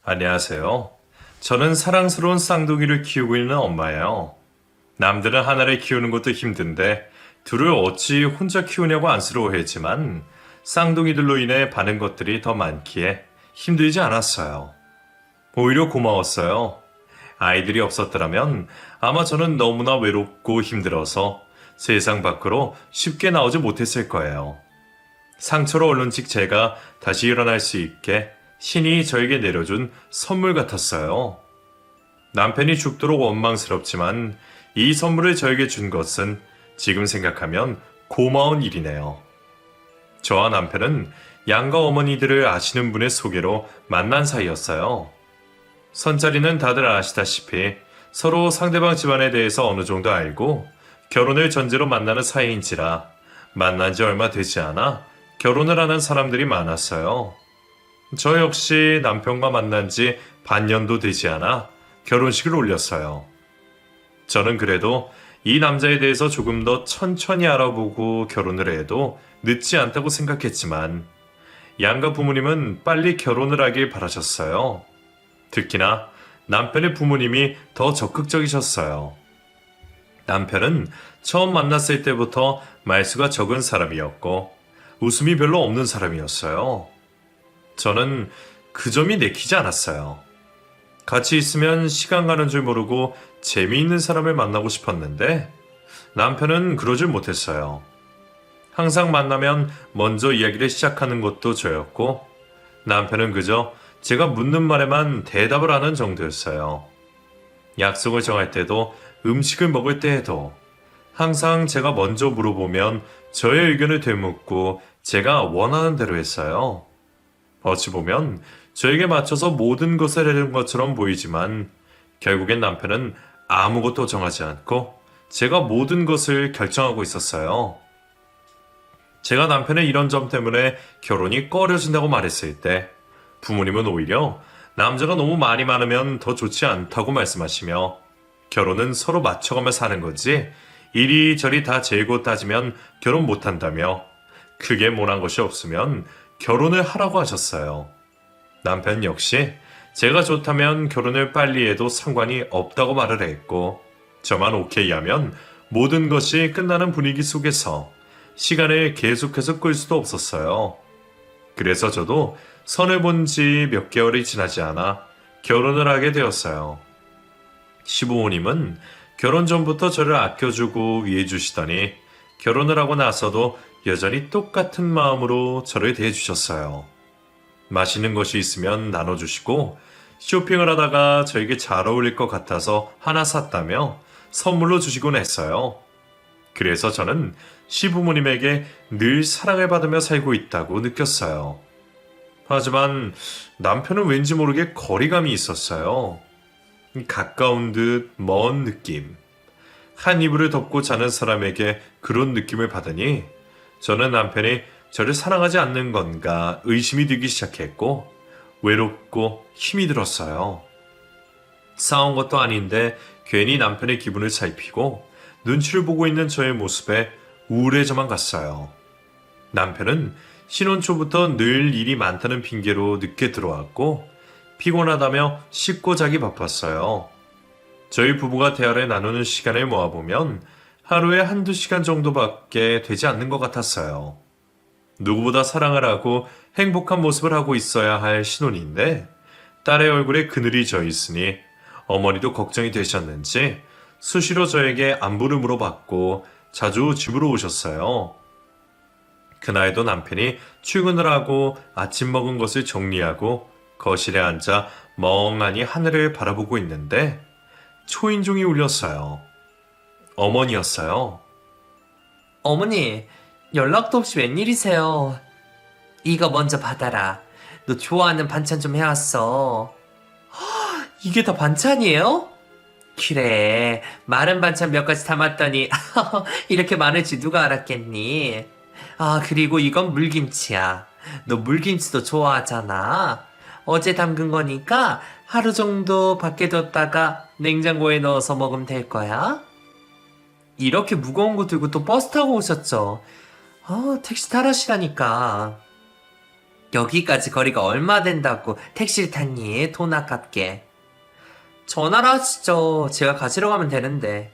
안녕하세요. 저는 사랑스러운 쌍둥이를 키우고 있는 엄마예요. 남들은 하나를 키우는 것도 힘든데 둘을 어찌 혼자 키우냐고 안쓰러워했지만 쌍둥이들로 인해 많은 것들이 더 많기에 힘들지 않았어요. 오히려 고마웠어요. 아이들이 없었더라면 아마 저는 너무나 외롭고 힘들어서 세상 밖으로 쉽게 나오지 못했을 거예요. 상처로 얼른씩 제가 다시 일어날 수 있게 신이 저에게 내려준 선물 같았어요. 남편이 죽도록 원망스럽지만 이 선물을 저에게 준 것은 지금 생각하면 고마운 일이네요. 저와 남편은 양가 어머니들을 아시는 분의 소개로 만난 사이였어요. 선자리는 다들 아시다시피 서로 상대방 집안에 대해서 어느 정도 알고 결혼을 전제로 만나는 사이인지라 만난 지 얼마 되지 않아 결혼을 하는 사람들이 많았어요. 저 역시 남편과 만난 지 반년도 되지 않아 결혼식을 올렸어요. 저는 그래도 이 남자에 대해서 조금 더 천천히 알아보고 결혼을 해도 늦지 않다고 생각했지만 양가 부모님은 빨리 결혼을 하길 바라셨어요. 특히나 남편의 부모님이 더 적극적이셨어요. 남편은 처음 만났을 때부터 말수가 적은 사람이었고 웃음이 별로 없는 사람이었어요. 저는 그 점이 내키지 않았어요. 같이 있으면 시간 가는 줄 모르고 재미있는 사람을 만나고 싶었는데 남편은 그러질 못했어요. 항상 만나면 먼저 이야기를 시작하는 것도 저였고 남편은 그저 제가 묻는 말에만 대답을 하는 정도였어요. 약속을 정할 때도 음식을 먹을 때에도 항상 제가 먼저 물어보면 저의 의견을 되묻고 제가 원하는 대로 했어요. 어찌 보면 저에게 맞춰서 모든 것을 해준 것처럼 보이지만 결국엔 남편은 아무것도 정하지 않고 제가 모든 것을 결정하고 있었어요. 제가 남편의 이런 점 때문에 결혼이 꺼려진다고 말했을 때 부모님은 오히려 남자가 너무 말이 많으면 더 좋지 않다고 말씀하시며 결혼은 서로 맞춰가며 사는 거지 이리저리 다 재고 따지면 결혼 못한다며 크게 못한 것이 없으면 결혼을 하라고 하셨어요. 남편 역시 제가 좋다면 결혼을 빨리 해도 상관이 없다고 말을 했고 저만 오케이 하면 모든 것이 끝나는 분위기 속에서 시간을 계속해서 끌 수도 없었어요. 그래서 저도 선을 본 지 몇 개월이 지나지 않아 결혼을 하게 되었어요. 시부모님은 결혼 전부터 저를 아껴주고 위해주시더니 결혼을 하고 나서도 여전히 똑같은 마음으로 저를 대해주셨어요. 맛있는 것이 있으면 나눠주시고 쇼핑을 하다가 저에게 잘 어울릴 것 같아서 하나 샀다며 선물로 주시곤 했어요. 그래서 저는 시부모님에게 늘 사랑을 받으며 살고 있다고 느꼈어요. 하지만 남편은 왠지 모르게 거리감이 있었어요. 가까운 듯 먼 느낌. 한 이불을 덮고 자는 사람에게 그런 느낌을 받으니 저는 남편이 저를 사랑하지 않는 건가 의심이 들기 시작했고 외롭고 힘이 들었어요. 싸운 것도 아닌데 괜히 남편의 기분을 살피고 눈치를 보고 있는 저의 모습에 우울해져만 갔어요. 남편은 신혼 초부터 늘 일이 많다는 핑계로 늦게 들어왔고 피곤하다며 씻고 자기 바빴어요. 저희 부부가 대화를 나누는 시간을 모아보면 하루에 한두 시간 정도밖에 되지 않는 것 같았어요. 누구보다 사랑을 하고 행복한 모습을 하고 있어야 할 신혼인데 딸의 얼굴에 그늘이 져 있으니 어머니도 걱정이 되셨는지 수시로 저에게 안부를 물어봤고 자주 집으로 오셨어요. 그날도 남편이 출근을 하고 아침 먹은 것을 정리하고 거실에 앉아 멍하니 하늘을 바라보고 있는데 초인종이 울렸어요. 어머니였어요. 어머니, 연락도 없이 웬일이세요? 이거 먼저 받아라. 너 좋아하는 반찬 좀 해왔어. 이게 다 반찬이에요? 그래, 마른 반찬 몇 가지 담았더니 이렇게 많을지 누가 알았겠니? 아, 그리고 이건 물김치야. 너 물김치도 좋아하잖아. 어제 담근 거니까 하루 정도 밖에 뒀다가 냉장고에 넣어서 먹으면 될 거야. 이렇게 무거운 거 들고 또 버스 타고 오셨죠? 택시 타라시라니까. 여기까지 거리가 얼마 된다고 택시를 탔니? 돈 아깝게. 전화를 하시죠. 제가 가지러 가면 되는데.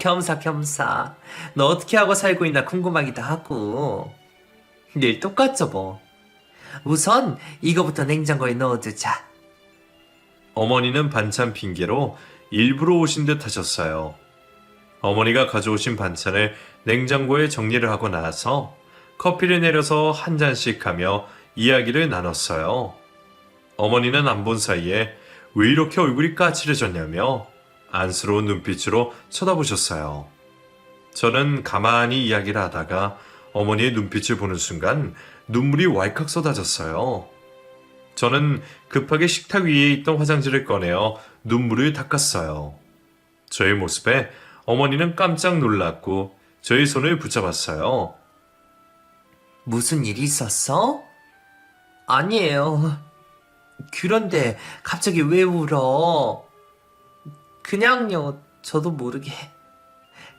겸사겸사. 너 어떻게 하고 살고 있나 궁금하기도 하고. 늘 똑같죠 뭐. 우선 이거부터 냉장고에 넣어두자. 어머니는 반찬 핑계로 일부러 오신 듯 하셨어요. 어머니가 가져오신 반찬을 냉장고에 정리를 하고 나서 커피를 내려서 한 잔씩 하며 이야기를 나눴어요. 어머니는 안 본 사이에 왜 이렇게 얼굴이 까칠해졌냐며 안쓰러운 눈빛으로 쳐다보셨어요. 저는 가만히 이야기를 하다가 어머니의 눈빛을 보는 순간 눈물이 왈칵 쏟아졌어요. 저는 급하게 식탁 위에 있던 화장지를 꺼내어 눈물을 닦았어요. 저의 모습에 어머니는 깜짝 놀랐고 저의 손을 붙잡았어요. 무슨 일이 있었어? 아니에요. 그런데 갑자기 왜 울어? 그냥요. 저도 모르게.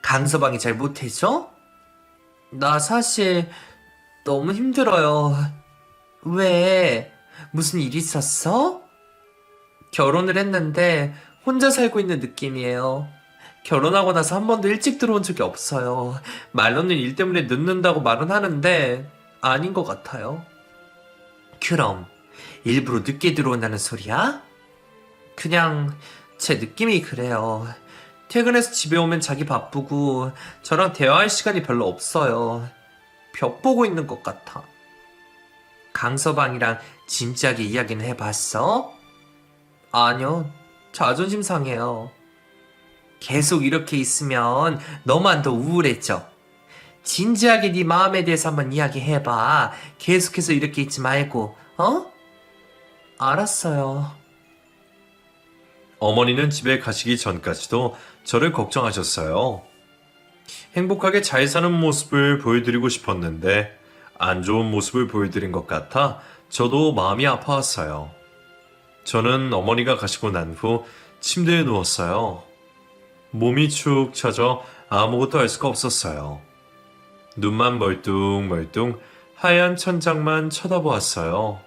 강서방이 잘 못해줘? 나 사실 너무 힘들어요. 왜? 무슨 일 있었어? 결혼을 했는데 혼자 살고 있는 느낌이에요. 결혼하고 나서 한 번도 일찍 들어온 적이 없어요. 말로는 일 때문에 늦는다고 말은 하는데 아닌 것 같아요. 그럼 일부러 늦게 들어온다는 소리야? 그냥 제 느낌이 그래요. 퇴근해서 집에 오면 자기 바쁘고 저랑 대화할 시간이 별로 없어요. 벽 보고 있는 것 같아. 강서방이랑 진지하게 이야기는 해봤어? 아니요. 자존심 상해요. 계속 이렇게 있으면 너만 더 우울해져. 진지하게 네 마음에 대해서 한번 이야기해봐. 계속해서 이렇게 있지 말고, 어? 알았어요. 어머니는 집에 가시기 전까지도 저를 걱정하셨어요. 행복하게 잘 사는 모습을 보여드리고 싶었는데 안 좋은 모습을 보여드린 것 같아 저도 마음이 아파왔어요. 저는 어머니가 가시고 난 후 침대에 누웠어요. 몸이 축 처져 아무것도 할 수가 없었어요. 눈만 멀뚱멀뚱 하얀 천장만 쳐다보았어요.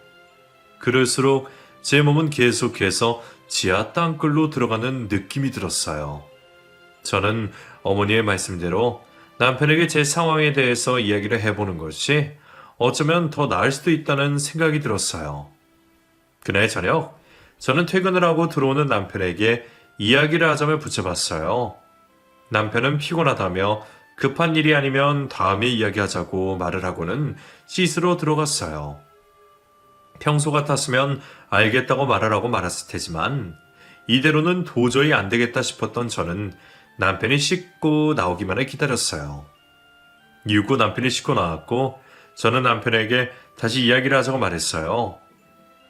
그럴수록 제 몸은 계속해서 지하 땅굴로 들어가는 느낌이 들었어요. 저는 어머니의 말씀대로 남편에게 제 상황에 대해서 이야기를 해보는 것이 어쩌면 더 나을 수도 있다는 생각이 들었어요. 그날 저녁, 저는 퇴근을 하고 들어오는 남편에게 이야기를 하자며 붙여봤어요. 남편은 피곤하다며 급한 일이 아니면 다음에 이야기하자고 말을 하고는 씻으러 들어갔어요. 평소 같았으면 알겠다고 말을 하고 말았을 테지만 이대로는 도저히 안 되겠다 싶었던 저는 남편이 씻고 나오기만을 기다렸어요. 이후 남편이 씻고 나왔고 저는 남편에게 다시 이야기를 하자고 말했어요.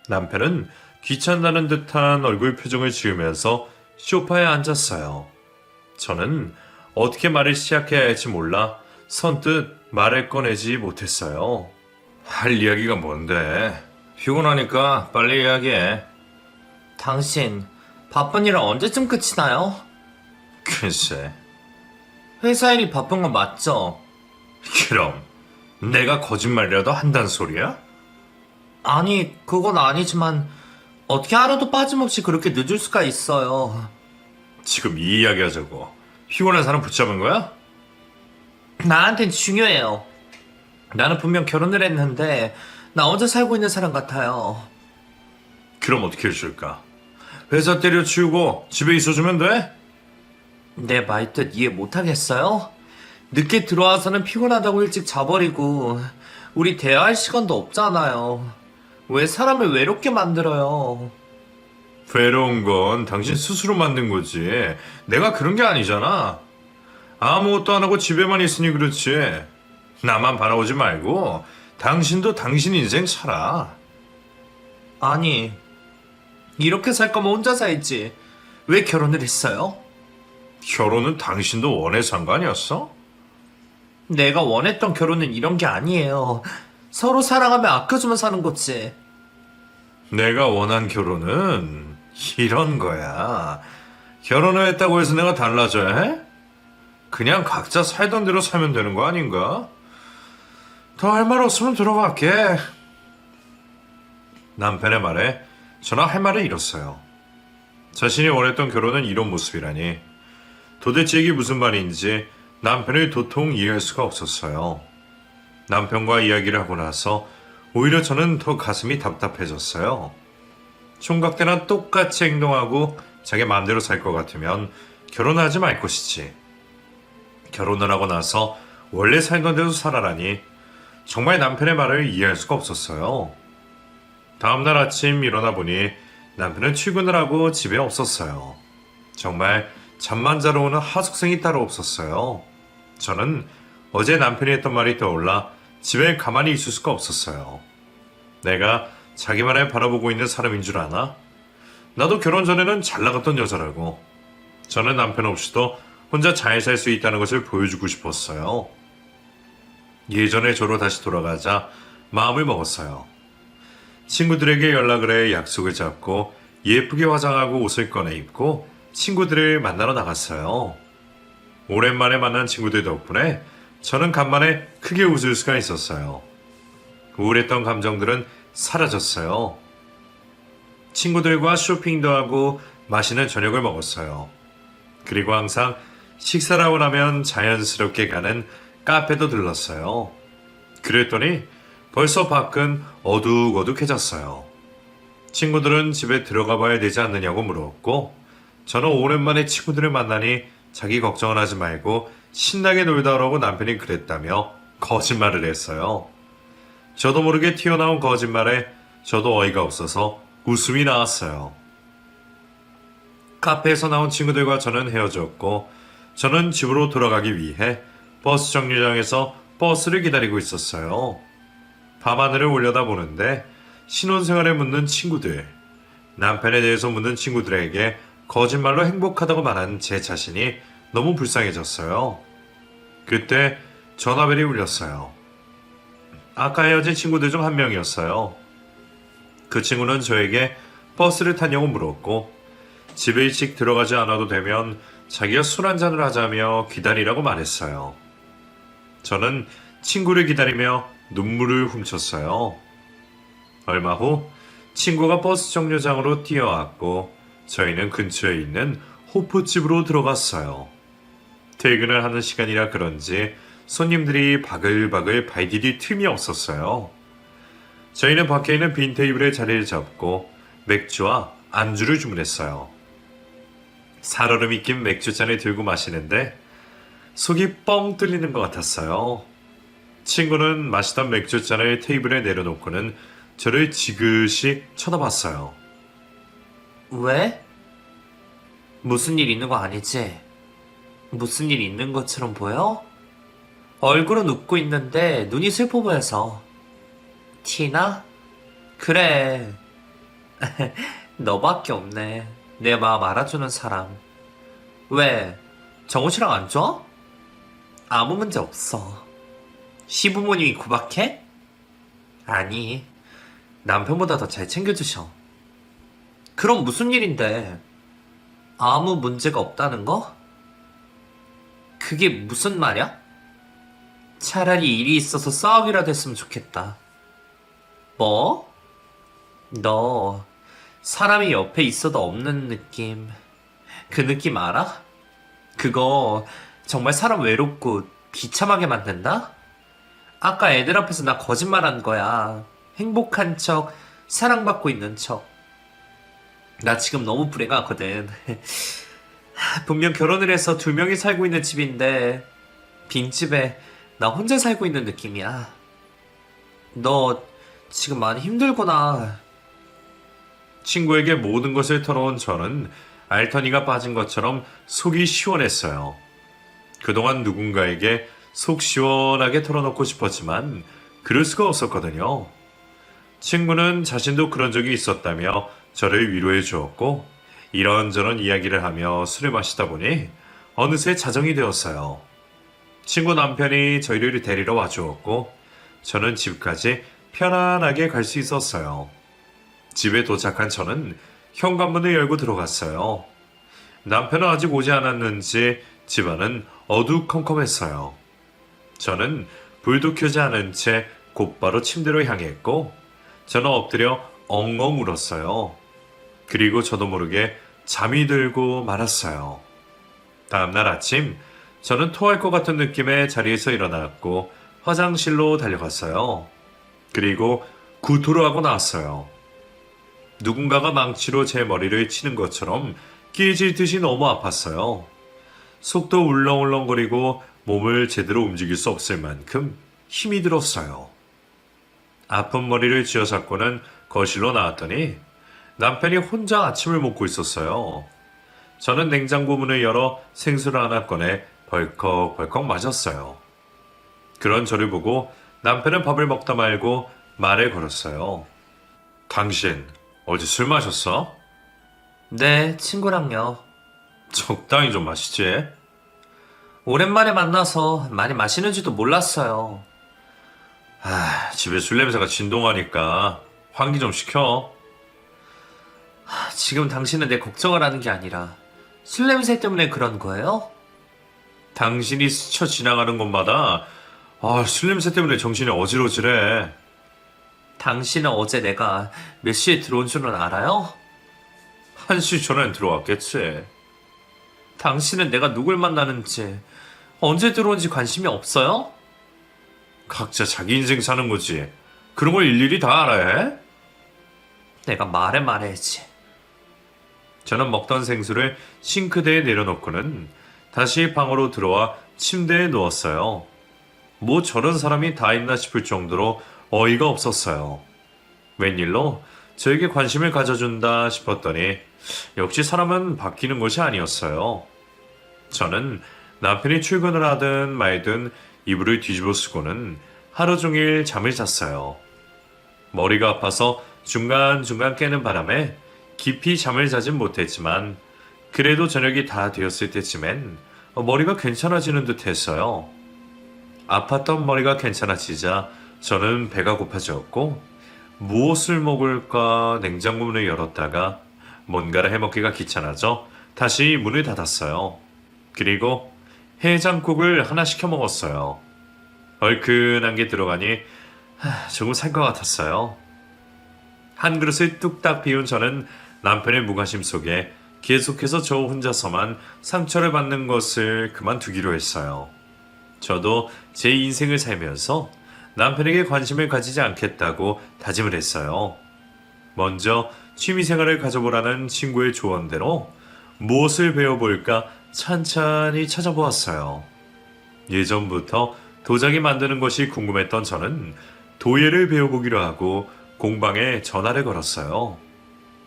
남편은 귀찮다는 듯한 얼굴 표정을 지으면서 소파에 앉았어요. 저는 어떻게 말을 시작해야 할지 몰라 선뜻 말을 꺼내지 못했어요. 할 이야기가 뭔데? 피곤하니까 빨리 이야기해. 당신 바쁜 일은 언제쯤 끝이 나요? 글쎄, 회사 일이 바쁜 건 맞죠? 그럼 내가 거짓말이라도 한단 소리야? 아니, 그건 아니지만 어떻게 하루도 빠짐없이 그렇게 늦을 수가 있어요. 지금 이 이야기 하자고 피곤한 사람 붙잡은 거야? 나한텐 중요해요. 나는 분명 결혼을 했는데 나 혼자 살고 있는 사람 같아요. 그럼 어떻게 해줄까? 회사 때려치우고 집에 있어주면 돼? 내 말뜻 이해 못하겠어요? 늦게 들어와서는 피곤하다고 일찍 자버리고 우리 대화할 시간도 없잖아요. 왜 사람을 외롭게 만들어요? 괴로운 건 당신 스스로 만든 거지. 내가 그런 게 아니잖아. 아무것도 안 하고 집에만 있으니 그렇지. 나만 바라보지 말고 당신도 당신 인생 살아. 아니, 이렇게 살 거면 혼자 살지. 왜 결혼을 했어요? 결혼은 당신도 원해서 한 거 아니었어? 내가 원했던 결혼은 이런 게 아니에요. 서로 사랑하며 아껴주면 사는 거지. 내가 원한 결혼은 이런 거야. 결혼을 했다고 해서 내가 달라져야 해? 그냥 각자 살던 대로 살면 되는 거 아닌가? 더 할 말 없으면 들어갈게. 남편의 말에 저는 할 말을 잃었어요. 자신이 원했던 결혼은 이런 모습이라니. 도대체 이게 무슨 말인지 남편을 도통 이해할 수가 없었어요. 남편과 이야기를 하고 나서 오히려 저는 더 가슴이 답답해졌어요. 총각 때랑 똑같이 행동하고 자기 마음대로 살 것 같으면 결혼하지 말 것이지. 결혼을 하고 나서 원래 살던 대로 살아라니 정말 남편의 말을 이해할 수가 없었어요. 다음날 아침 일어나 보니 남편은 출근을 하고 집에 없었어요. 정말 잠만 자러 오는 하숙생이 따로 없었어요. 저는 어제 남편이 했던 말이 떠올라 집에 가만히 있을 수가 없었어요. 내가 자기 말을 바라보고 있는 사람인 줄 아나? 나도 결혼 전에는 잘 나갔던 여자라고. 저는 남편 없이도 혼자 잘 살 수 있다는 것을 보여주고 싶었어요. 예전의 저로 다시 돌아가자 마음을 먹었어요. 친구들에게 연락을 해 약속을 잡고 예쁘게 화장하고 옷을 꺼내 입고 친구들을 만나러 나갔어요. 오랜만에 만난 친구들 덕분에 저는 간만에 크게 웃을 수가 있었어요. 우울했던 감정들은 사라졌어요. 친구들과 쇼핑도 하고 맛있는 저녁을 먹었어요. 그리고 항상 식사를 하고 나면 자연스럽게 가는 카페도 들렀어요. 그랬더니 벌써 밖은 어둑어둑해졌어요. 친구들은 집에 들어가 봐야 되지 않느냐고 물었고 저는 오랜만에 친구들을 만나니 자기 걱정을 하지 말고 신나게 놀다 오라고 남편이 그랬다며 거짓말을 했어요. 저도 모르게 튀어나온 거짓말에 저도 어이가 없어서 웃음이 나왔어요. 카페에서 나온 친구들과 저는 헤어졌고 저는 집으로 돌아가기 위해 버스 정류장에서 버스를 기다리고 있었어요. 밤하늘을 올려다보는데 신혼생활에 묻는 친구들, 남편에 대해서 묻는 친구들에게 거짓말로 행복하다고 말한 제 자신이 너무 불쌍해졌어요. 그때 전화벨이 울렸어요. 아까 헤어진 친구들 중 한 명이었어요. 그 친구는 저에게 버스를 타냐고 물었고 집에 일찍 들어가지 않아도 되면 자기가 술 한잔을 하자며 기다리라고 말했어요. 저는 친구를 기다리며 눈물을 훔쳤어요. 얼마 후 친구가 버스 정류장으로 뛰어왔고 저희는 근처에 있는 호프집으로 들어갔어요. 퇴근을 하는 시간이라 그런지 손님들이 바글바글 발디딜 틈이 없었어요. 저희는 밖에 있는 빈 테이블에 자리를 잡고 맥주와 안주를 주문했어요. 살얼음이 낀 맥주잔을 들고 마시는데 속이 뻥 뚫리는 것 같았어요. 친구는 마시던 맥주잔을 테이블에 내려놓고는 저를 지그시 쳐다봤어요. 왜? 무슨 일 있는 거 아니지? 무슨 일 있는 것처럼 보여? 얼굴은 웃고 있는데 눈이 슬퍼 보여서. 티나? 그래. 너밖에 없네. 내 마음 알아주는 사람. 왜? 정우 씨랑 안 좋아? 아무 문제 없어. 시부모님이 구박해? 아니, 남편보다 더 잘 챙겨주셔. 그럼 무슨 일인데? 아무 문제가 없다는 거? 그게 무슨 말이야? 차라리 일이 있어서 싸우기라도 했으면 좋겠다. 뭐? 너 사람이 옆에 있어도 없는 느낌. 그 느낌 알아? 그거 정말 사람 외롭고 비참하게 만든다? 아까 애들 앞에서 나 거짓말한 거야. 행복한 척, 사랑받고 있는 척. 나 지금 너무 불행하거든. 분명 결혼을 해서 2명이 살고 있는 집인데 빈집에 나 혼자 살고 있는 느낌이야. 너 지금 많이 힘들구나. 친구에게 모든 것을 털어온 저는 알터니가 빠진 것처럼 속이 시원했어요. 그동안 누군가에게 속 시원하게 털어놓고 싶었지만 그럴 수가 없었거든요. 친구는 자신도 그런 적이 있었다며 저를 위로해 주었고 이런저런 이야기를 하며 술을 마시다 보니 어느새 자정이 되었어요. 친구 남편이 저희를 데리러 와주었고 저는 집까지 편안하게 갈 수 있었어요. 집에 도착한 저는 현관문을 열고 들어갔어요. 남편은 아직 오지 않았는지 집안은 어두컴컴했어요. 저는 불도 켜지 않은 채 곧바로 침대로 향했고 저는 엎드려 엉엉 울었어요. 그리고 저도 모르게 잠이 들고 말았어요. 다음날 아침, 저는 토할 것 같은 느낌에 자리에서 일어났고 화장실로 달려갔어요. 그리고 구토를 하고 나왔어요. 누군가가 망치로 제 머리를 치는 것처럼 깨질 듯이 너무 아팠어요. 속도 울렁울렁거리고 몸을 제대로 움직일 수 없을 만큼 힘이 들었어요. 아픈 머리를 쥐어잡고는 거실로 나왔더니 남편이 혼자 아침을 먹고 있었어요. 저는 냉장고 문을 열어 생수를 하나 꺼내 벌컥벌컥 마셨어요. 그런 저를 보고 남편은 밥을 먹다 말고 말을 걸었어요. 당신 어제 술 마셨어? 네, 친구랑요. 적당히 좀 마시지. 오랜만에 만나서 많이 마시는지도 몰랐어요. 집에 술 냄새가 진동하니까 환기 좀 시켜. 지금 당신은 내 걱정을 하는 게 아니라 술 냄새 때문에 그런 거예요? 당신이 스쳐 지나가는 곳마다 술 냄새 때문에 정신이 어질어질해. 당신은 어제 내가 몇 시에 들어온 줄은 알아요? 1시 전엔 들어왔겠지. 당신은 내가 누굴 만나는지 언제 들어온지 관심이 없어요? 각자 자기 인생 사는 거지. 그런 걸 일일이 다 알아야 해? 내가 말해야지. 저는 먹던 생수를 싱크대에 내려놓고는 다시 방으로 들어와 침대에 누웠어요. 뭐 저런 사람이 다 있나 싶을 정도로 어이가 없었어요. 웬일로 저에게 관심을 가져준다 싶었더니 역시 사람은 바뀌는 것이 아니었어요. 저는 남편이 출근을 하든 말든 이불을 뒤집어 쓰고는 하루 종일 잠을 잤어요. 머리가 아파서 중간중간 깨는 바람에 깊이 잠을 자진 못했지만 그래도 저녁이 다 되었을 때쯤엔 머리가 괜찮아지는 듯 했어요. 아팠던 머리가 괜찮아지자 저는 배가 고파졌고 무엇을 먹을까 냉장고 문을 열었다가 뭔가를 해먹기가 귀찮아져 다시 문을 닫았어요. 그리고 해장국을 하나 시켜 먹었어요. 얼큰한 게 들어가니 조금 살 것 같았어요. 한 그릇을 뚝딱 비운 저는 남편의 무관심 속에 계속해서 저 혼자서만 상처를 받는 것을 그만두기로 했어요. 저도 제 인생을 살면서 남편에게 관심을 가지지 않겠다고 다짐을 했어요. 먼저 취미생활을 가져보라는 친구의 조언대로 무엇을 배워볼까 찬찬히 찾아보았어요. 예전부터 도자기 만드는 것이 궁금했던 저는 도예를 배워보기로 하고 공방에 전화를 걸었어요.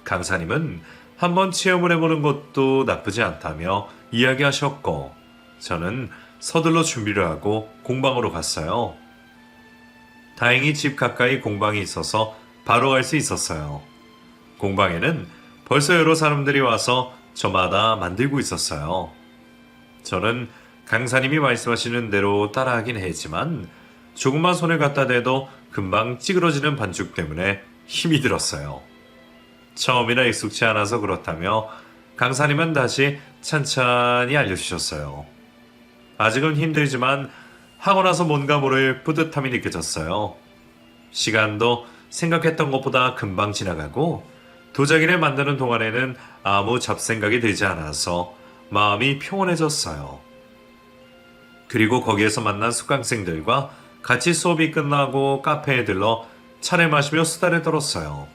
강사님은 한번 체험을 해보는 것도 나쁘지 않다며 이야기하셨고 저는 서둘러 준비를 하고 공방으로 갔어요. 다행히 집 가까이 공방이 있어서 바로 갈 수 있었어요. 공방에는 벌써 여러 사람들이 와서 저마다 만들고 있었어요. 저는 강사님이 말씀하시는 대로 따라하긴 했지만 조금만 손을 갖다 대도 금방 찌그러지는 반죽 때문에 힘이 들었어요. 처음이라 익숙치 않아서 그렇다며 강사님은 다시 찬찬히 알려주셨어요. 아직은 힘들지만 하고 나서 뭔가 모를 뿌듯함이 느껴졌어요. 시간도 생각했던 것보다 금방 지나가고 도자기를 만드는 동안에는 아무 잡생각이 들지 않아서 마음이 평온해졌어요. 그리고 거기에서 만난 수강생들과 같이 수업이 끝나고 카페에 들러 차를 마시며 수다를 떨었어요.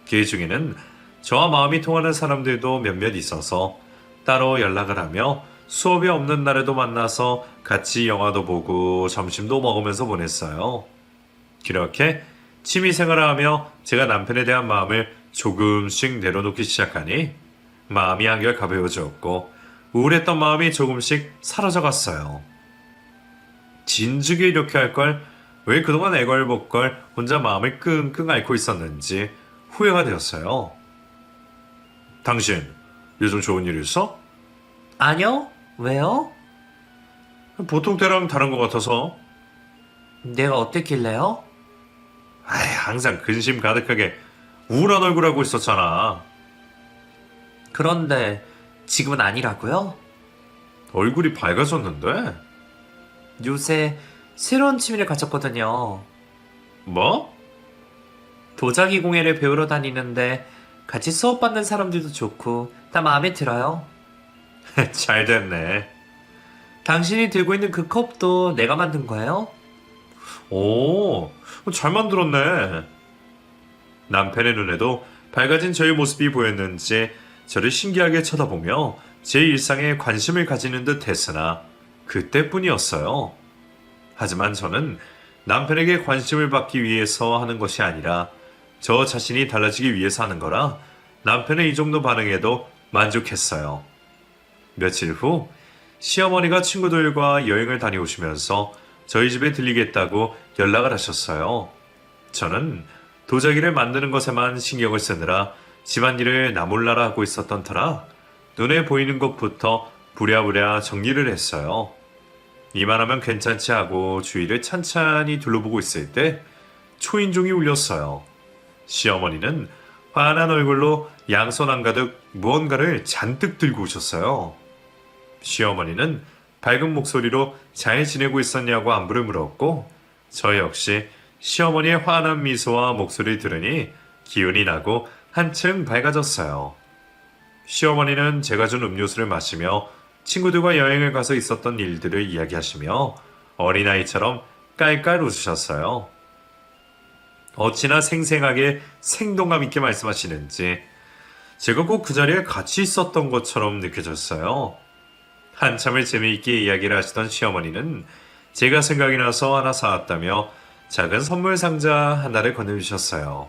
그 중에는 저와 마음이 통하는 사람들도 몇몇 있어서 따로 연락을 하며 수업이 없는 날에도 만나서 같이 영화도 보고 점심도 먹으면서 보냈어요. 그렇게 취미생활을 하며 제가 남편에 대한 마음을 조금씩 내려놓기 시작하니 마음이 한결 가벼워졌고 우울했던 마음이 조금씩 사라져갔어요. 진즉에 이렇게 할 걸 왜 그동안 애걸복걸 혼자 마음을 끙끙 앓고 있었는지 후회가 되었어요. 당신 요즘 좋은 일 있어? 아니요? 왜요? 보통 때랑 다른 것 같아서. 내가 어땠길래요? 항상 근심 가득하게 우울한 얼굴하고 있었잖아. 그런데 지금은 아니라고요? 얼굴이 밝아졌는데? 요새 새로운 취미를 가졌거든요. 뭐? 도자기 공예를 배우러 다니는데 같이 수업받는 사람들도 좋고 다 마음에 들어요. 잘 됐네. 당신이 들고 있는 그 컵도 내가 만든 거예요? 오, 잘 만들었네. 남편의 눈에도 밝아진 저의 모습이 보였는지 저를 신기하게 쳐다보며 제 일상에 관심을 가지는 듯 했으나 그때뿐이었어요. 하지만 저는 남편에게 관심을 받기 위해서 하는 것이 아니라 저 자신이 달라지기 위해서 하는 거라 남편의 이 정도 반응에도 만족했어요. 며칠 후 시어머니가 친구들과 여행을 다녀오시면서 저희 집에 들리겠다고 연락을 하셨어요. 저는 도자기를 만드는 것에만 신경을 쓰느라 집안일을 나 몰라라 하고 있었던 터라 눈에 보이는 것부터 부랴부랴 정리를 했어요. 이만하면 괜찮지 하고 주위를 찬찬히 둘러보고 있을 때 초인종이 울렸어요. 시어머니는 환한 얼굴로 양손 한가득 무언가를 잔뜩 들고 오셨어요. 시어머니는 밝은 목소리로 잘 지내고 있었냐고 안부를 물었고 저 역시 시어머니의 환한 미소와 목소리를 들으니 기운이 나고 한층 밝아졌어요. 시어머니는 제가 준 음료수를 마시며 친구들과 여행을 가서 있었던 일들을 이야기하시며 어린아이처럼 깔깔 웃으셨어요. 어찌나 생생하게 생동감 있게 말씀하시는지 제가 꼭 그 자리에 같이 있었던 것처럼 느껴졌어요. 한참을 재미있게 이야기를 하시던 시어머니는 제가 생각이 나서 하나 사왔다며 작은 선물 상자 하나를 건네주셨어요.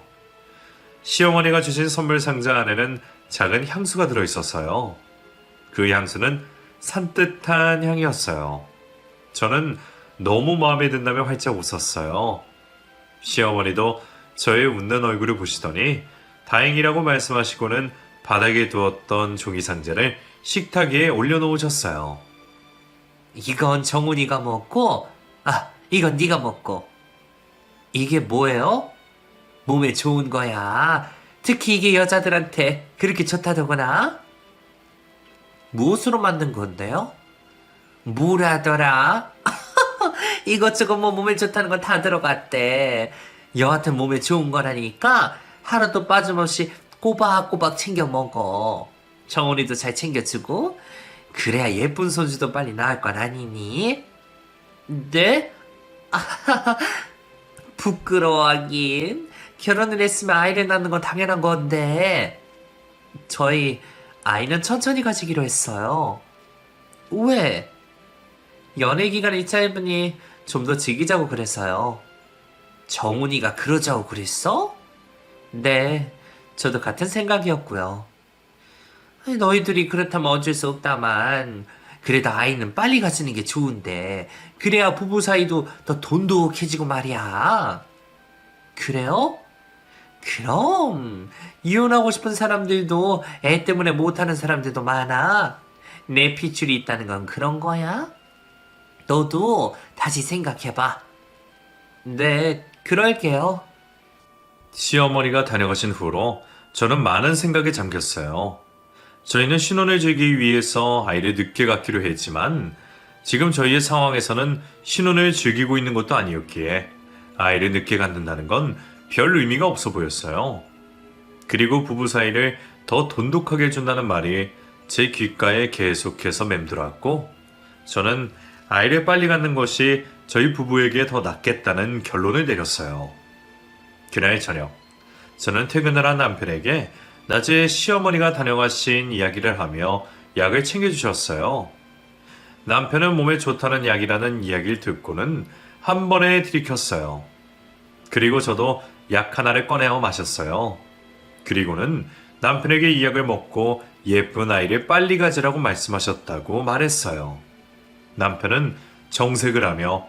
시어머니가 주신 선물 상자 안에는 작은 향수가 들어있었어요. 그 향수는 산뜻한 향이었어요. 저는 너무 마음에 든다며 활짝 웃었어요. 시어머니도 저의 웃는 얼굴을 보시더니 다행이라고 말씀하시고는 바닥에 두었던 종이 상자를 식탁 위에 올려놓으셨어요. 이건 정훈이가 먹고, 이건 네가 먹고. 이게 뭐예요? 몸에 좋은 거야. 특히 이게 여자들한테 그렇게 좋다더구나. 무엇으로 만든 건데요? 뭐라더라? 이것저것 뭐 몸에 좋다는 건 다 들어갔대. 여하튼 몸에 좋은 거라니까 하루도 빠짐없이 꼬박꼬박 챙겨 먹어. 정훈이도 잘 챙겨주고 그래야 예쁜 손주도 빨리 낳을 건 아니니? 네? 부끄러워하긴. 결혼을 했으면 아이를 낳는 건 당연한 건데 저희 아이는 천천히 가지기로 했어요. 왜? 연애 기간이 짧으니 좀 더 즐기자고 그래서요. 정훈이가 그러자고 그랬어? 네, 저도 같은 생각이었고요. 너희들이 그렇다면 어쩔 수 없다만 그래도 아이는 빨리 가지는 게 좋은데 그래야 부부 사이도 더 돈독해지고 말이야. 그래요? 그럼 이혼하고 싶은 사람들도 애 때문에 못하는 사람들도 많아. 내 핏줄이 있다는 건 그런 거야? 너도 다시 생각해봐. 네, 그럴게요. 시어머니가 다녀가신 후로 저는 많은 생각에 잠겼어요. 저희는 신혼을 즐기기 위해서 아이를 늦게 갖기로 했지만 지금 저희의 상황에서는 신혼을 즐기고 있는 것도 아니었기에 아이를 늦게 갖는다는 건 별 의미가 없어 보였어요. 그리고 부부 사이를 더 돈독하게 해준다는 말이 제 귓가에 계속해서 맴돌았고 저는 아이를 빨리 갖는 것이 저희 부부에게 더 낫겠다는 결론을 내렸어요. 그날 저녁 저는 퇴근을 한 남편에게 낮에 시어머니가 다녀가신 이야기를 하며 약을 챙겨주셨어요. 남편은 몸에 좋다는 약이라는 이야기를 듣고는 한 번에 들이켰어요. 그리고 저도 약 하나를 꺼내어 마셨어요. 그리고는 남편에게 이 약을 먹고 예쁜 아이를 빨리 가지라고 말씀하셨다고 말했어요. 남편은 정색을 하며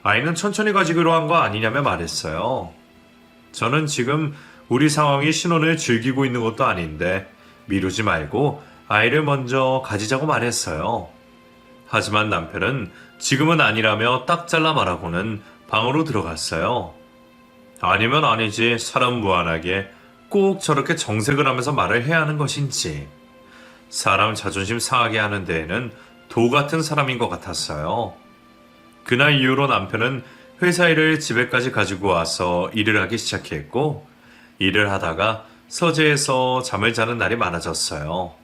아이는 천천히 가지기로 한 거 아니냐며 말했어요. 저는 지금 우리 상황이 신혼을 즐기고 있는 것도 아닌데 미루지 말고 아이를 먼저 가지자고 말했어요. 하지만 남편은 지금은 아니라며 딱 잘라 말하고는 방으로 들어갔어요. 아니면 아니지 사람 무한하게 꼭 저렇게 정색을 하면서 말을 해야 하는 것인지 사람 자존심 상하게 하는 데에는 도 같은 사람인 것 같았어요. 그날 이후로 남편은 회사 일을 집에까지 가지고 와서 일을 하기 시작했고 일을 하다가 서재에서 잠을 자는 날이 많아졌어요.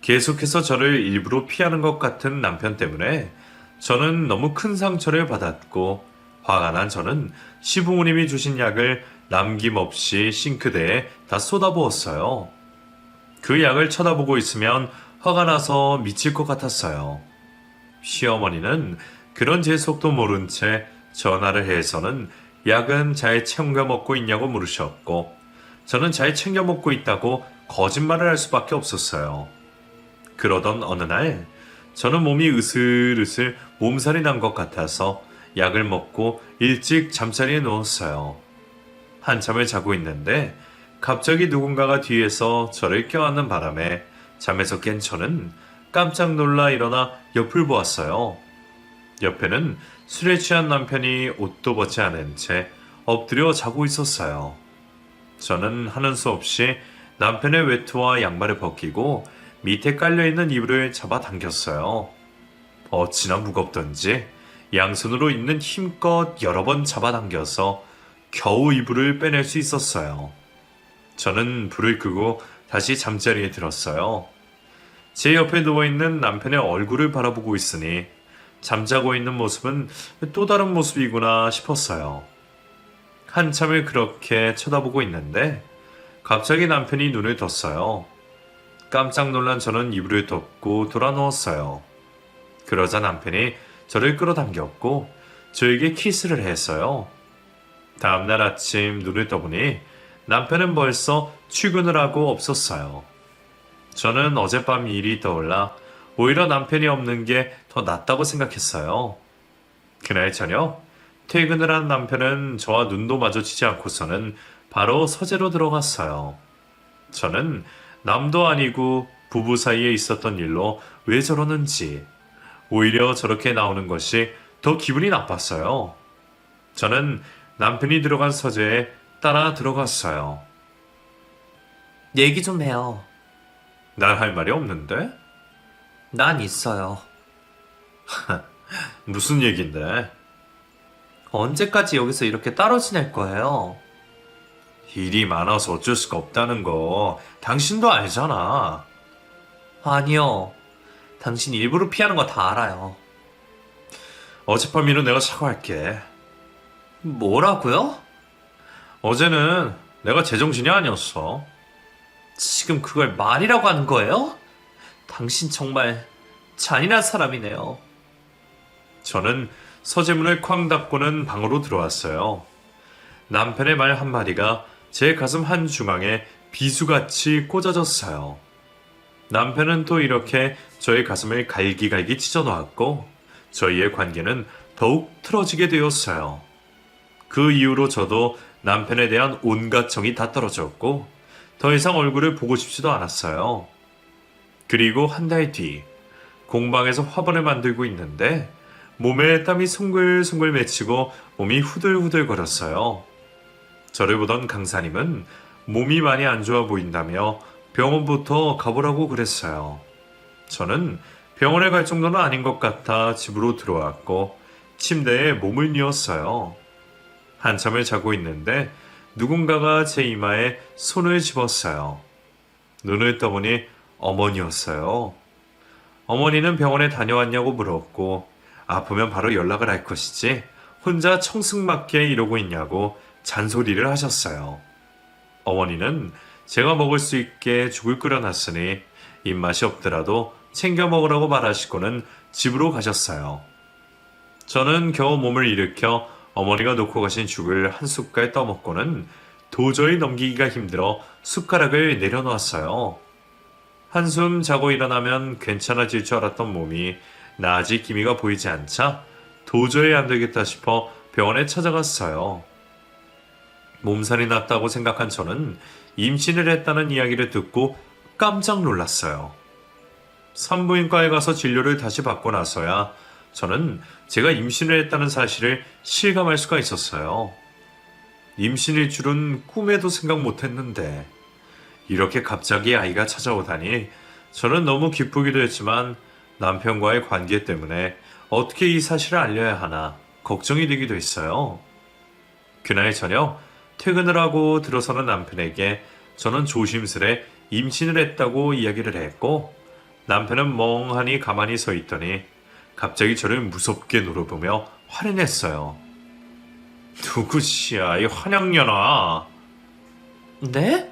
계속해서 저를 일부러 피하는 것 같은 남편 때문에 저는 너무 큰 상처를 받았고 화가 난 저는 시부모님이 주신 약을 남김없이 싱크대에 다 쏟아부었어요. 그 약을 쳐다보고 있으면 화가 나서 미칠 것 같았어요. 시어머니는 그런 제 속도 모른 채 전화를 해서는 약은 잘 챙겨 먹고 있냐고 물으셨고 저는 잘 챙겨 먹고 있다고 거짓말을 할 수밖에 없었어요. 그러던 어느 날 저는 몸이 으슬으슬 몸살이 난 것 같아서 약을 먹고 일찍 잠자리에 누웠어요. 한참을 자고 있는데 갑자기 누군가가 뒤에서 저를 껴안는 바람에 잠에서 깬 저는 깜짝 놀라 일어나 옆을 보았어요. 옆에는 술에 취한 남편이 옷도 벗지 않은 채 엎드려 자고 있었어요. 저는 하는 수 없이 남편의 외투와 양말을 벗기고 밑에 깔려있는 이불을 잡아당겼어요. 어찌나 무겁던지 양손으로 있는 힘껏 여러 번 잡아당겨서 겨우 이불을 빼낼 수 있었어요. 저는 불을 끄고 다시 잠자리에 들었어요. 제 옆에 누워있는 남편의 얼굴을 바라보고 있으니 잠자고 있는 모습은 또 다른 모습이구나 싶었어요. 한참을 그렇게 쳐다보고 있는데 갑자기 남편이 눈을 떴어요. 깜짝 놀란 저는 이불을 덮고 돌아 누웠어요. 그러자 남편이 저를 끌어당겼고 저에게 키스를 했어요. 다음날 아침 눈을 떠보니 남편은 벌써 출근을 하고 없었어요. 저는 어젯밤 일이 떠올라 오히려 남편이 없는 게 더 낫다고 생각했어요. 그날 저녁 퇴근을 한 남편은 저와 눈도 마주치지 않고서는 바로 서재로 들어갔어요. 저는 남도 아니고 부부 사이에 있었던 일로 왜 저러는지 오히려 저렇게 나오는 것이 더 기분이 나빴어요. 저는 남편이 들어간 서재에 따라 들어갔어요. 얘기 좀 해요. 난 할 말이 없는데? 난 있어요. 무슨 얘긴데? 언제까지 여기서 이렇게 따로 지낼 거예요? 일이 많아서 어쩔 수가 없다는 거 당신도 알잖아. 아니요. 당신 일부러 피하는 거 다 알아요. 어젯밤 일은 내가 사과할게. 뭐라고요? 어제는 내가 제정신이 아니었어. 지금 그걸 말이라고 하는 거예요? 당신 정말 잔인한 사람이네요. 저는 서재문을 쾅 닫고는 방으로 들어왔어요. 남편의 말 한마디가 제 가슴 한중앙에 비수같이 꽂아졌어요. 남편은 또 이렇게 저의 가슴을 갈기갈기 찢어놓았고 저희의 관계는 더욱 틀어지게 되었어요. 그 이후로 저도 남편에 대한 온갖 정이 다 떨어졌고 더 이상 얼굴을 보고 싶지도 않았어요. 그리고 한 달 뒤 공방에서 화분을 만들고 있는데 몸에 땀이 송글송글 맺히고 몸이 후들후들 거렸어요. 저를 보던 강사님은 몸이 많이 안 좋아 보인다며 병원부터 가보라고 그랬어요. 저는 병원에 갈 정도는 아닌 것 같아 집으로 들어왔고 침대에 몸을 뉘었어요. 한참을 자고 있는데 누군가가 제 이마에 손을 집었어요. 눈을 떠보니 어머니였어요. 어머니는 병원에 다녀왔냐고 물었고 아프면 바로 연락을 할 것이지 혼자 청승맞게 이러고 있냐고 잔소리를 하셨어요. 어머니는 제가 먹을 수 있게 죽을 끓여놨으니 입맛이 없더라도 챙겨 먹으라고 말하시고는 집으로 가셨어요. 저는 겨우 몸을 일으켜 어머니가 놓고 가신 죽을 한 숟갈 떠먹고는 도저히 넘기기가 힘들어 숟가락을 내려놓았어요. 한숨 자고 일어나면 괜찮아질 줄 알았던 몸이 나아질 기미가 보이지 않자 도저히 안 되겠다 싶어 병원에 찾아갔어요. 몸살이 났다고 생각한 저는 임신을 했다는 이야기를 듣고 깜짝 놀랐어요. 산부인과에 가서 진료를 다시 받고 나서야 저는 제가 임신을 했다는 사실을 실감할 수가 있었어요. 임신일 줄은 꿈에도 생각 못했는데 이렇게 갑자기 아이가 찾아오다니 저는 너무 기쁘기도 했지만 남편과의 관계 때문에 어떻게 이 사실을 알려야 하나 걱정이 되기도 했어요. 그날 저녁 퇴근을 하고 들어서는 남편에게 저는 조심스레 임신을 했다고 이야기를 했고, 남편은 멍하니 가만히 서 있더니 갑자기 저를 무섭게 노려보며 화를 냈어요. 누구시야, 이 환영년아. 네?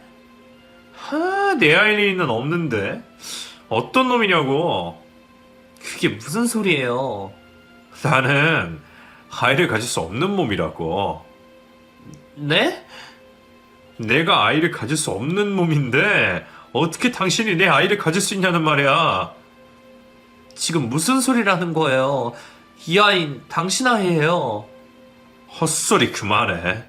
내 아이는 없는데 어떤 놈이냐고. 그게 무슨 소리예요? 나는 아이를 가질 수 없는 몸이라고. 네? 내가 아이를 가질 수 없는 몸인데 어떻게 당신이 내 아이를 가질 수 있냐는 말이야. 지금 무슨 소리라는 거예요? 이 아이는 당신 아이예요. 헛소리 그만해.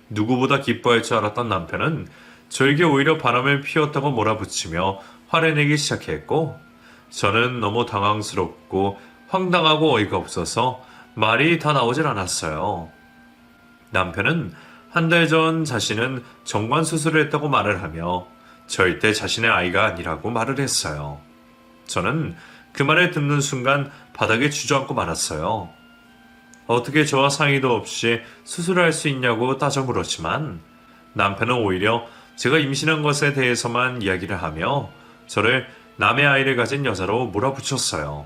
누구보다 기뻐할 줄 알았던 남편은 저에게 오히려 바람을 피웠다고 몰아붙이며 화를 내기 시작했고, 저는 너무 당황스럽고 황당하고 어이가 없어서 말이 다 나오질 않았어요. 남편은 한 달 전 자신은 정관 수술을 했다고 말을 하며 절대 자신의 아이가 아니라고 말을 했어요. 저는 그 말을 듣는 순간 바닥에 주저앉고 말았어요. 어떻게 저와 상의도 없이 수술을 할 수 있냐고 따져 물었지만 남편은 오히려 제가 임신한 것에 대해서만 이야기를 하며 저를 남의 아이를 가진 여자로 몰아붙였어요.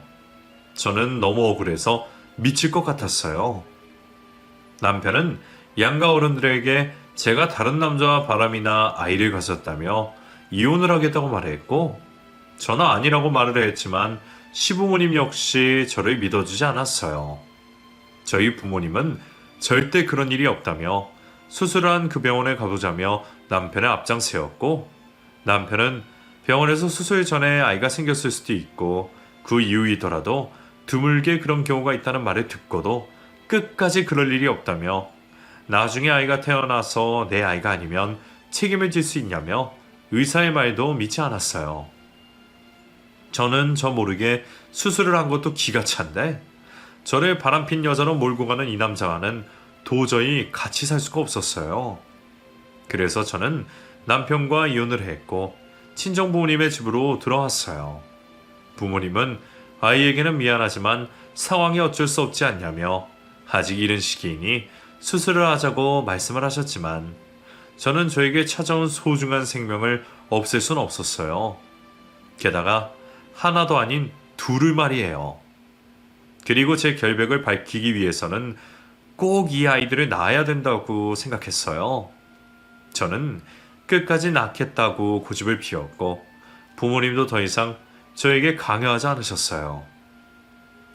저는 너무 억울해서 미칠 것 같았어요. 남편은 양가 어른들에게 제가 다른 남자와 바람이나 아이를 가졌다며 이혼을 하겠다고 말했고, 저는 아니라고 말을 했지만 시부모님 역시 저를 믿어주지 않았어요. 저희 부모님은 절대 그런 일이 없다며 수술한 그 병원에 가보자며 남편의 앞장세웠고, 남편은 병원에서 수술 전에 아이가 생겼을 수도 있고 그 이후이더라도 드물게 그런 경우가 있다는 말을 듣고도 끝까지 그럴 일이 없다며 나중에 아이가 태어나서 내 아이가 아니면 책임을 질 수 있냐며 의사의 말도 믿지 않았어요. 저는 저 모르게 수술을 한 것도 기가 찬데 저를 바람핀 여자로 몰고 가는 이 남자와는 도저히 같이 살 수가 없었어요. 그래서 저는 남편과 이혼을 했고 친정 부모님의 집으로 들어왔어요. 부모님은 아이에게는 미안하지만 상황이 어쩔 수 없지 않냐며 아직 이른 시기이니 수술을 하자고 말씀을 하셨지만 저는 저에게 찾아온 소중한 생명을 없앨 순 없었어요. 게다가 하나도 아닌 둘을 말이에요. 그리고 제 결백을 밝히기 위해서는 꼭 이 아이들을 낳아야 된다고 생각했어요. 저는 끝까지 낳겠다고 고집을 피웠고 부모님도 더 이상 저에게 강요하지 않으셨어요.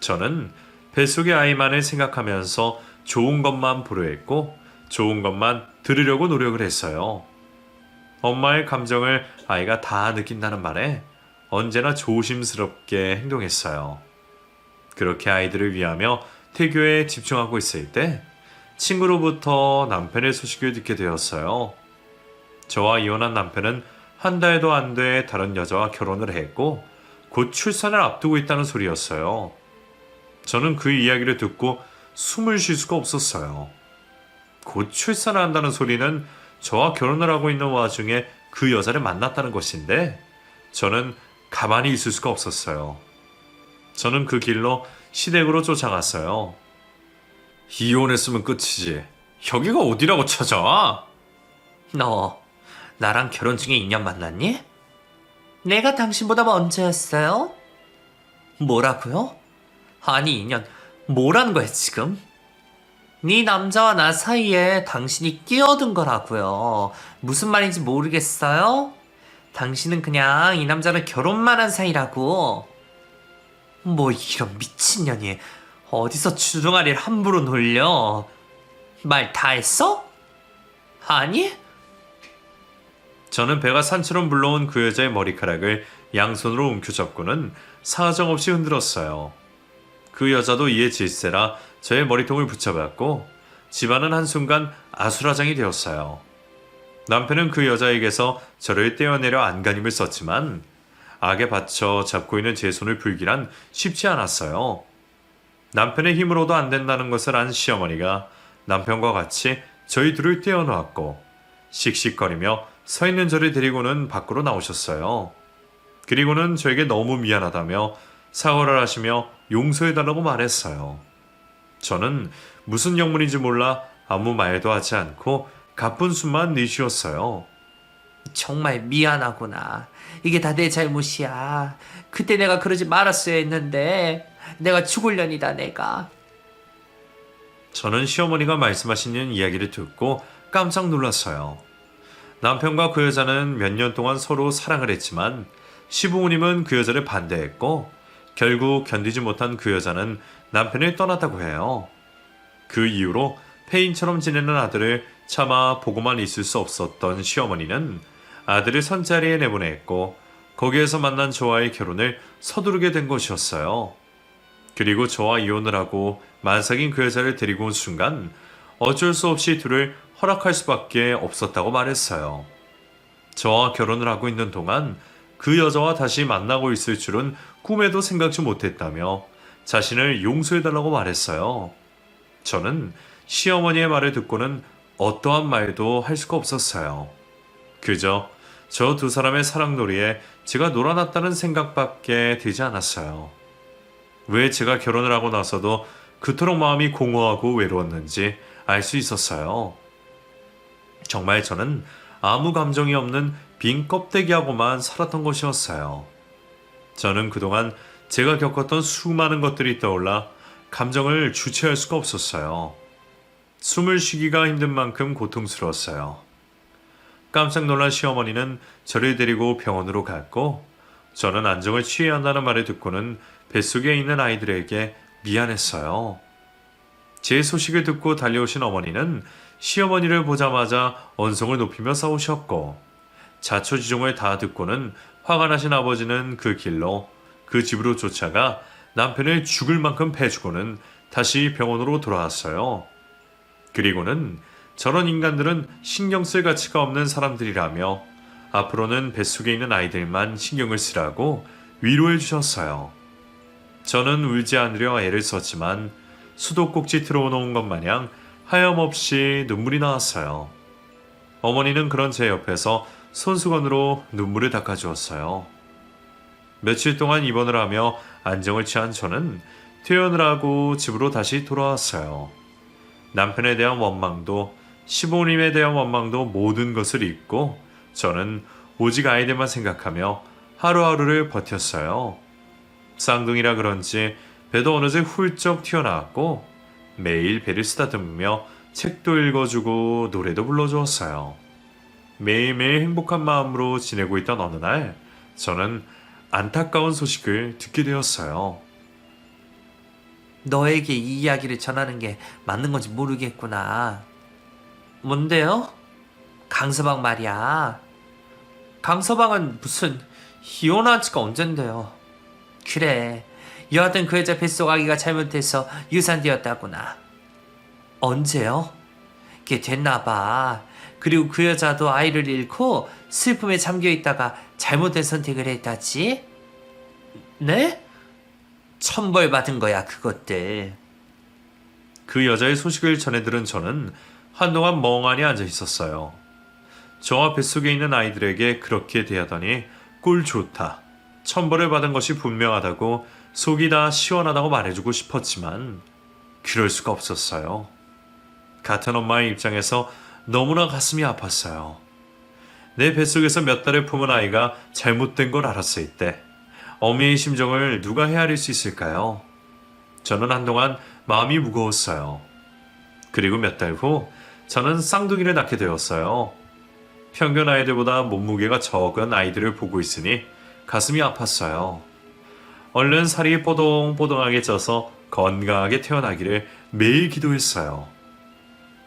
저는 뱃속의 아이만을 생각하면서 좋은 것만 보려했고 좋은 것만 들으려고 노력을 했어요. 엄마의 감정을 아이가 다 느낀다는 말에 언제나 조심스럽게 행동했어요. 그렇게 아이들을 위하며 태교에 집중하고 있을 때 친구로부터 남편의 소식을 듣게 되었어요. 저와 이혼한 남편은 한 달도 안 돼 다른 여자와 결혼을 했고 곧 출산을 앞두고 있다는 소리였어요. 저는 그 이야기를 듣고 숨을 쉴 수가 없었어요. 곧 출산을 한다는 소리는 저와 결혼을 하고 있는 와중에 그 여자를 만났다는 것인데 저는 가만히 있을 수가 없었어요. 저는 그 길로 시댁으로 쫓아갔어요. 이혼했으면 끝이지. 여기가 어디라고 찾아와? 너 나랑 결혼 중에 인연 만났니? 내가 당신보다 먼저였어요? 뭐라고요? 아니 인연 뭐라는 거야 지금? 네 남자와 나 사이에 당신이 끼어든 거라고요. 무슨 말인지 모르겠어요? 당신은 그냥 이 남자랑 결혼만 한 사이라고. 뭐 이런 미친년이 어디서 주둥아리를 함부로 놀려. 말 다 했어? 아니? 저는 배가 산처럼 불러온 그 여자의 머리카락을 양손으로 움켜잡고는 사정없이 흔들었어요. 그 여자도 이에 질세라 저의 머리통을 붙잡았고 집안은 한순간 아수라장이 되었어요. 남편은 그 여자에게서 저를 떼어내려 안간힘을 썼지만 악에 받쳐 잡고 있는 제 손을 풀기란 쉽지 않았어요. 남편의 힘으로도 안 된다는 것을 안 시어머니가 남편과 같이 저희 둘을 떼어놓았고 씩씩거리며 서 있는 저를 데리고는 밖으로 나오셨어요. 그리고는 저에게 너무 미안하다며 사과를 하시며 용서해달라고 말했어요. 저는 무슨 영문인지 몰라 아무 말도 하지 않고 가쁜 숨만 내쉬었어요. 정말 미안하구나. 이게 다 내 잘못이야. 그때 내가 그러지 말았어야 했는데 내가 죽을년이다 내가. 저는 시어머니가 말씀하시는 이야기를 듣고 깜짝 놀랐어요. 남편과 그 여자는 몇 년 동안 서로 사랑을 했지만 시부모님은 그 여자를 반대했고 결국 견디지 못한 그 여자는 남편을 떠났다고 해요. 그 이후로 폐인처럼 지내는 아들을 차마 보고만 있을 수 없었던 시어머니는 아들을 선자리에 내보냈고 거기에서 만난 저와의 결혼을 서두르게 된 것이었어요. 그리고 저와 이혼을 하고 만삭인 그 여자를 데리고 온 순간 어쩔 수 없이 둘을 허락할 수밖에 없었다고 말했어요. 저와 결혼을 하고 있는 동안 그 여자와 다시 만나고 있을 줄은 꿈에도 생각지 못했다며 자신을 용서해달라고 말했어요. 저는 시어머니의 말을 듣고는 어떠한 말도 할 수가 없었어요. 그저 저 두 사람의 사랑놀이에 제가 놀아났다는 생각밖에 들지 않았어요. 왜 제가 결혼을 하고 나서도 그토록 마음이 공허하고 외로웠는지 알 수 있었어요. 정말 저는 아무 감정이 없는 빈 껍데기하고만 살았던 것이었어요. 저는 그동안 제가 겪었던 수많은 것들이 떠올라 감정을 주체할 수가 없었어요. 숨을 쉬기가 힘든 만큼 고통스러웠어요. 깜짝 놀란 시어머니는 저를 데리고 병원으로 갔고 저는 안정을 취해야 한다는 말을 듣고는 뱃속에 있는 아이들에게 미안했어요. 제 소식을 듣고 달려오신 어머니는 시어머니를 보자마자 언성을 높이며 싸우셨고 자초지종을 다 듣고는 화가 나신 아버지는 그 길로 그 집으로 쫓아가 남편을 죽을 만큼 패주고는 다시 병원으로 돌아왔어요. 그리고는 저런 인간들은 신경 쓸 가치가 없는 사람들이라며 앞으로는 뱃속에 있는 아이들만 신경을 쓰라고 위로해 주셨어요. 저는 울지 않으려 애를 썼지만 수도꼭지 틀어놓은 것 마냥 하염없이 눈물이 나왔어요. 어머니는 그런 제 옆에서 손수건으로 눈물을 닦아주었어요. 며칠 동안 입원을 하며 안정을 취한 저는 퇴원을 하고 집으로 다시 돌아왔어요. 남편에 대한 원망도 시부모님에 대한 원망도 모든 것을 잊고 저는 오직 아이들만 생각하며 하루하루를 버텼어요. 쌍둥이라 그런지 배도 어느새 훌쩍 튀어나왔고 매일 배를 쓰다듬으며 책도 읽어주고 노래도 불러주었어요. 매일매일 행복한 마음으로 지내고 있던 어느 날 저는 안타까운 소식을 듣게 되었어요. 너에게 이 이야기를 전하는 게 맞는 건지 모르겠구나. 뭔데요? 강서방 말이야. 강서방은 무슨 이혼한 지가 언젠데요. 그래, 여하튼 그 여자 뱃속 아기가 잘못해서 유산되었다구나. 언제요? 그게 됐나봐. 그리고 그 여자도 아이를 잃고 슬픔에 잠겨있다가 잘못된 선택을 했다지? 네? 천벌받은 거야 그것들. 그 여자의 소식을 전해 들은 저는 한동안 멍하니 앉아 있었어요. 저와 뱃속에 있는 아이들에게 그렇게 대하더니 꿀 좋다, 천벌을 받은 것이 분명하다고 속이 다 시원하다고 말해주고 싶었지만 그럴 수가 없었어요. 같은 엄마의 입장에서 너무나 가슴이 아팠어요. 내 뱃속에서 몇 달을 품은 아이가 잘못된 걸 알았을 때 어미의 심정을 누가 헤아릴 수 있을까요? 저는 한동안 마음이 무거웠어요. 그리고 몇 달 후 저는 쌍둥이를 낳게 되었어요. 평균 아이들보다 몸무게가 적은 아이들을 보고 있으니 가슴이 아팠어요. 얼른 살이 뽀동뽀동하게 쪄서 건강하게 태어나기를 매일 기도했어요.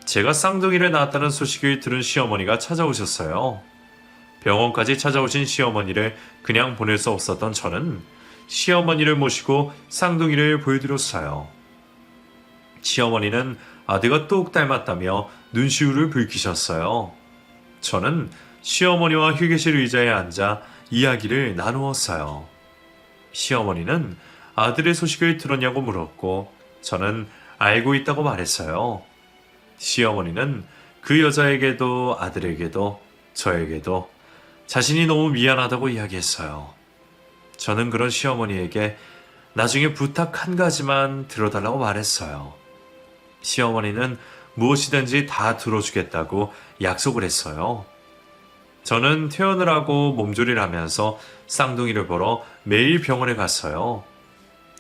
제가 쌍둥이를 낳았다는 소식을 들은 시어머니가 찾아오셨어요. 병원까지 찾아오신 시어머니를 그냥 보낼 수 없었던 저는 시어머니를 모시고 쌍둥이를 보여드렸어요. 시어머니는 아들과 똑 닮았다며 눈시울을 붉히셨어요. 저는 시어머니와 휴게실 의자에 앉아 이야기를 나누었어요. 시어머니는 아들의 소식을 들었냐고 물었고 저는 알고 있다고 말했어요. 시어머니는 그 여자에게도 아들에게도 저에게도 자신이 너무 미안하다고 이야기했어요. 저는 그런 시어머니에게 나중에 부탁 한 가지만 들어달라고 말했어요. 시어머니는 무엇이든지 다 들어주겠다고 약속을 했어요. 저는 퇴원을 하고 몸조리를 하면서 쌍둥이를 보러 매일 병원에 갔어요.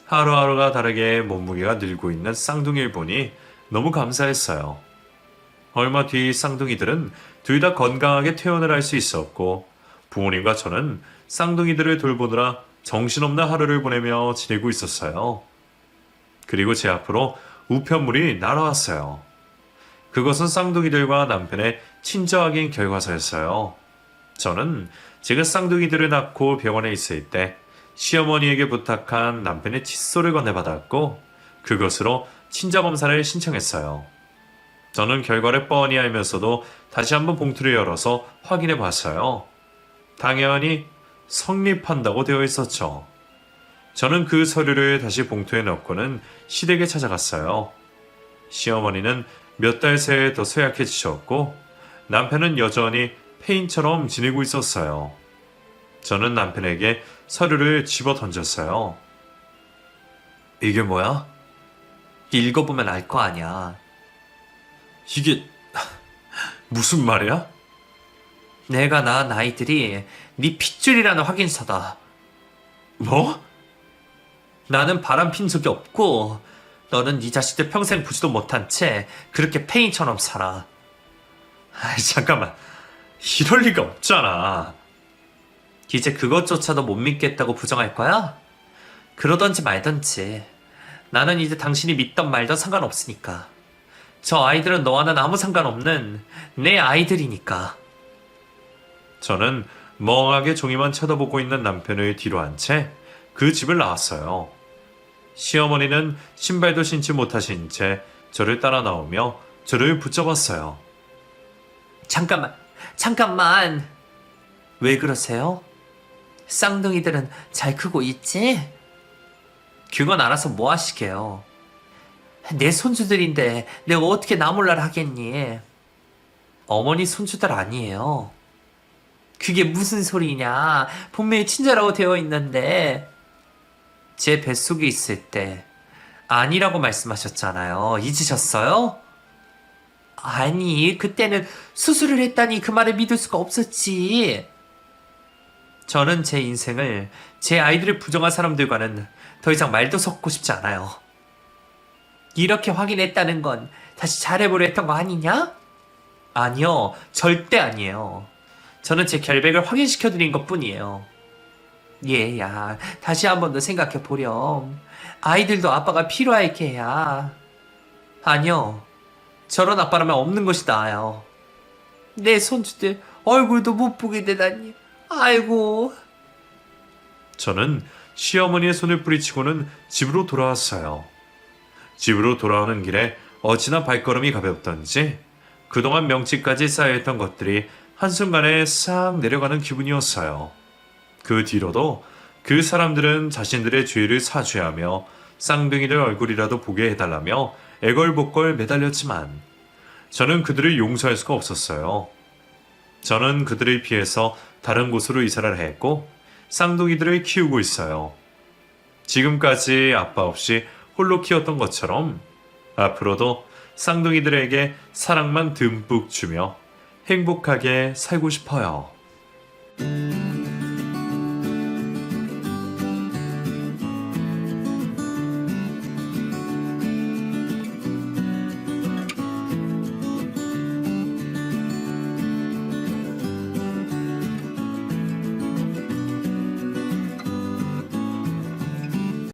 하루하루가 다르게 몸무게가 늘고 있는 쌍둥이를 보니 너무 감사했어요. 얼마 뒤 쌍둥이들은 둘 다 건강하게 퇴원을 할 수 있었고 부모님과 저는 쌍둥이들을 돌보느라 정신없는 하루를 보내며 지내고 있었어요. 그리고 제 앞으로 우편물이 날아왔어요. 그것은 쌍둥이들과 남편의 친자 확인 결과서였어요. 저는 제가 쌍둥이들을 낳고 병원에 있을 때 시어머니에게 부탁한 남편의 칫솔을 건네받았고 그것으로 친자 검사를 신청했어요. 저는 결과를 뻔히 알면서도 다시 한번 봉투를 열어서 확인해 봤어요. 당연히 성립한다고 되어 있었죠. 저는 그 서류를 다시 봉투에 넣고는 시댁에 찾아갔어요. 시어머니는 몇 달 새에 더 쇠약해지셨고 남편은 여전히 폐인처럼 지내고 있었어요. 저는 남편에게 서류를 집어 던졌어요. 이게 뭐야? 읽어보면 알 거 아냐. 이게 무슨 말이야? 내가 낳은 아이들이 네 핏줄이라는 확인서다. 뭐? 나는 바람핀 적이 없고 너는 네 자식들 평생 보지도 못한 채 그렇게 폐인처럼 살아. 아이, 잠깐만. 이럴 리가 없잖아. 이제 그것조차도 못 믿겠다고 부정할 거야? 그러던지 말던지. 나는 이제 당신이 믿던 말던 상관없으니까. 저 아이들은 너와는 아무 상관없는 내 아이들이니까. 저는 멍하게 종이만 쳐다보고 있는 남편을 뒤로 한 채 그 집을 나왔어요. 시어머니는 신발도 신지 못하신 채 저를 따라 나오며 저를 붙잡았어요. 잠깐만. 왜 그러세요? 쌍둥이들은 잘 크고 있지? 그건 알아서 뭐 하시게요. 내 손주들인데 내가 어떻게 나 몰라라 하겠니? 어머니 손주들 아니에요. 그게 무슨 소리냐? 분명히 친자라고 되어 있는데. 제 뱃속에 있을 때 아니라고 말씀하셨잖아요. 잊으셨어요? 아니, 그때는 수술을 했다니 그 말을 믿을 수가 없었지. 저는 제 인생을 제 아이들을 부정한 사람들과는 더 이상 말도 섞고 싶지 않아요. 이렇게 확인했다는 건 다시 잘해보려 했던 거 아니냐? 아니요, 절대 아니에요. 저는 제 결백을 확인시켜드린 것 뿐이에요. 얘야, 다시 한 번 더 생각해 보렴. 아이들도 아빠가 필요할 게야. 아니요, 저런 아빠라면 없는 것이 나아요. 내 손주들 얼굴도 못 보게 되다니. 아이고. 저는 시어머니의 손을 뿌리치고는 집으로 돌아왔어요. 집으로 돌아오는 길에 어찌나 발걸음이 가볍던지 그동안 명치까지 쌓여있던 것들이 한순간에 싹 내려가는 기분이었어요. 그 뒤로도 그 사람들은 자신들의 죄를 사죄하며 쌍둥이들 얼굴이라도 보게 해달라며 애걸복걸 매달렸지만 저는 그들을 용서할 수가 없었어요. 저는 그들을 피해서 다른 곳으로 이사를 했고 쌍둥이들을 키우고 있어요. 지금까지 아빠 없이 홀로 키웠던 것처럼 앞으로도 쌍둥이들에게 사랑만 듬뿍 주며 행복하게 살고 싶어요.